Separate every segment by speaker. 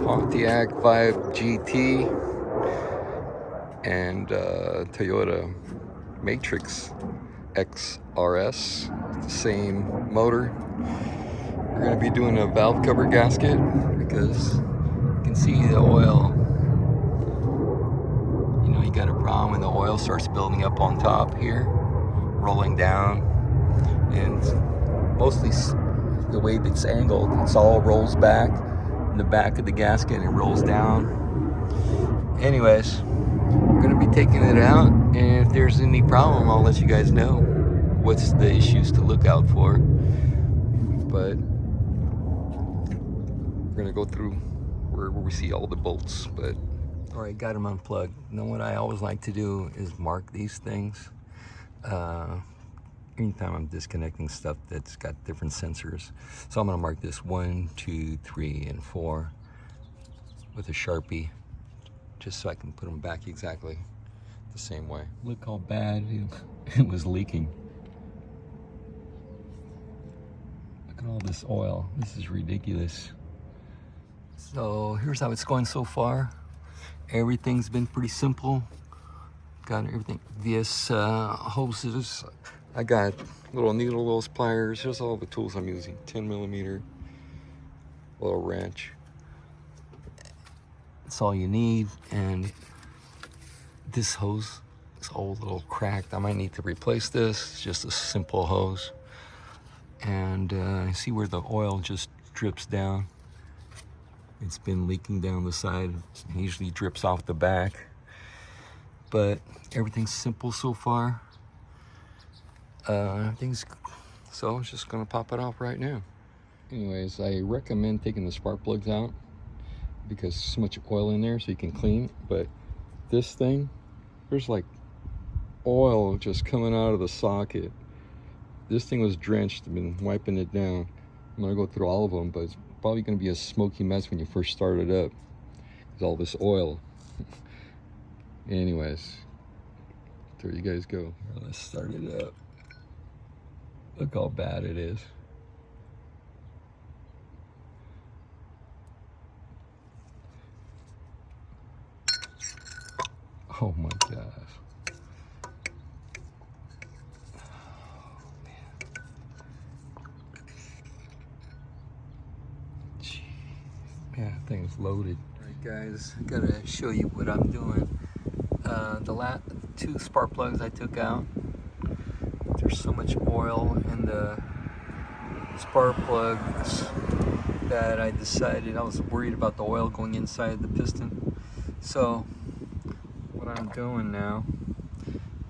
Speaker 1: Pontiac Vibe GT and Toyota Matrix XRS, the same motor. We're going to be doing a valve cover gasket because you can see the oil. You know, you got a problem when the oil starts building up on top here, rolling down, and mostly the way it's angled, it's all rolls back in the back of the gasket and it rolls down. Anyways, we're going to be taking it out, and if there's any problem, I'll let you guys know what's the issues to look out for. But we're going to go through where we see all the bolts. But all right, got them unplugged. You know what I always like to do is mark these things. Anytime I'm disconnecting stuff that's got different sensors. So I'm going to mark this 1, 2, 3, and 4 with a Sharpie, just so I can put them back exactly the same way. Look how bad it was leaking. Look at all this oil. This is ridiculous. So here's how it's going so far. Everything's been pretty simple. Got everything. This hoses. I got little needle, little pliers. Here's all the tools I'm using. 10mm, little wrench. That's all you need. And this hose is old, little cracked. I might need to replace this. It's just a simple hose. And see where the oil just drips down. It's been leaking down the side. It usually drips off the back. But everything's simple so far. So I'm just gonna pop it off right now. Anyways, I recommend taking the spark plugs out because there's so much oil in there, so you can clean. But this thing, there's like oil just coming out of the socket. This thing was drenched. I've been wiping it down. I'm gonna go through all of them, but it's probably gonna be a smoky mess when you first start it up. There's all this oil. Anyways, there you guys go. Let's start it up. Look how bad it is. Oh my gosh. Oh, man. Jeez. Yeah, that thing's loaded. All right, guys, I gotta show you what I'm doing. The last 2 spark plugs I took out. There's so much oil in the spark plugs that I decided I was worried about the oil going inside the piston. So what I'm doing now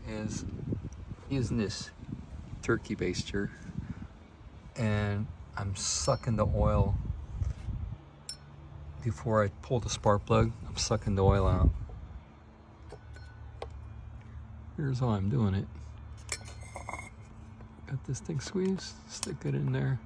Speaker 1: is using this turkey baster, and I'm sucking the oil before I pull the spark plug. I'm sucking the oil out. Here's how I'm doing it. Got this thing squeezed, stick it in there.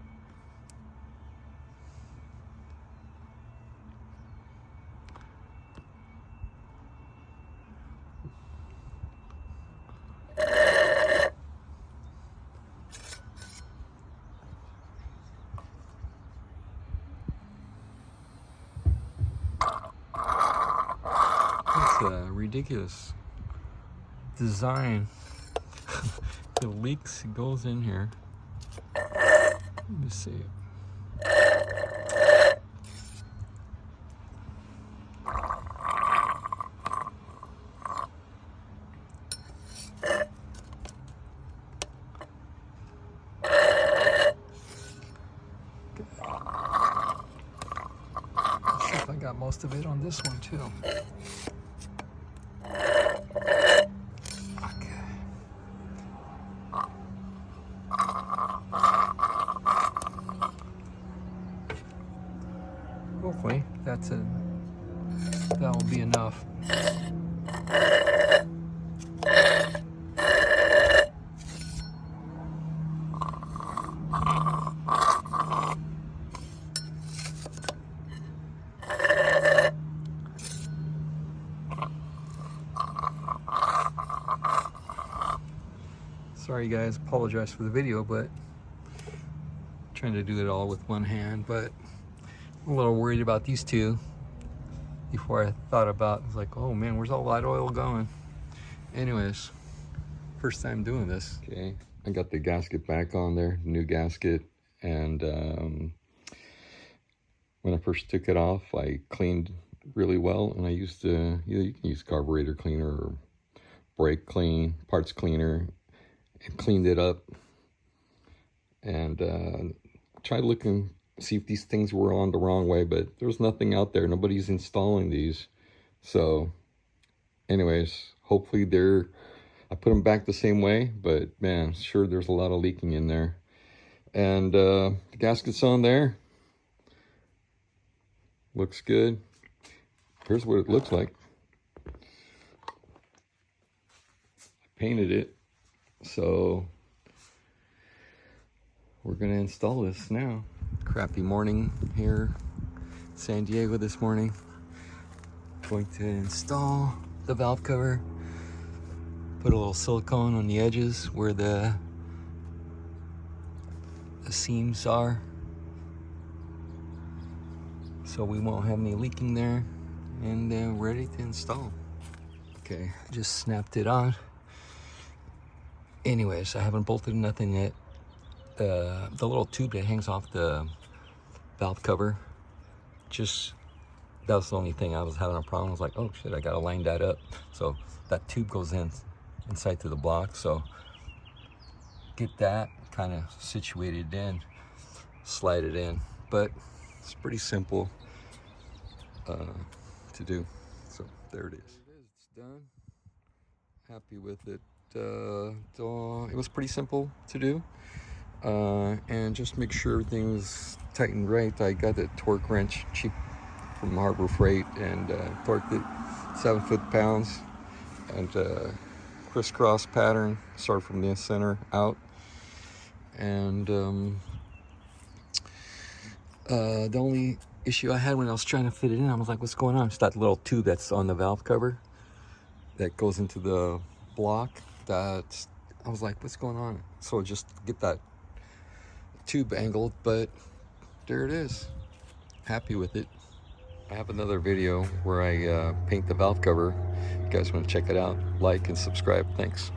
Speaker 1: It's a ridiculous design. It leaks, it goes in here. Let me see. Let's see if I got most of it on this one too. Hopefully that'll be enough. Sorry guys, apologize for the video, but trying to do it all with one hand, but I'm a little worried about these two. before I thought about, it's like, oh man, where's all that oil going? Anyways, first time doing this. Okay, I got the gasket back on there, new gasket, and when I first took it off, I cleaned really well, and I used you can use carburetor cleaner or brake clean, parts cleaner, and cleaned it up, and tried looking, see if these things were on the wrong way, but there's nothing out there. Nobody's installing these. So anyways, hopefully I put them back the same way, but man, sure there's a lot of leaking in there. And the gasket's on there. Looks good. Here's what it looks like. I painted it, so we're gonna install this now. Crappy morning here in San Diego this morning. Going to install the valve cover. Put a little silicone on the edges where the seams are, so we won't have any leaking there, and ready to install. Okay, just snapped it on. Anyways, I haven't bolted nothing yet. The little tube that hangs off the valve cover, that was the only thing I was having a problem. I was like, oh shit, I gotta line that up. So that tube goes inside to the block, so get that kind of situated in, slide it in. But it's pretty simple to do. So there it is. It's done. Happy with it. It was pretty simple to do, and just make sure everything was tightened right. I got the torque wrench cheap from Harbor Freight and torqued it 7 foot-pounds, and crisscross pattern, start from the center out. And the only issue I had when I was trying to fit it in, I was like, what's going on? It's that little tube that's on the valve cover that goes into the block. I was like, what's going on? So just get that tube angled, but there it is. Happy with it. I have another video where I paint the valve cover. If you guys want to check it out, like and subscribe. Thanks.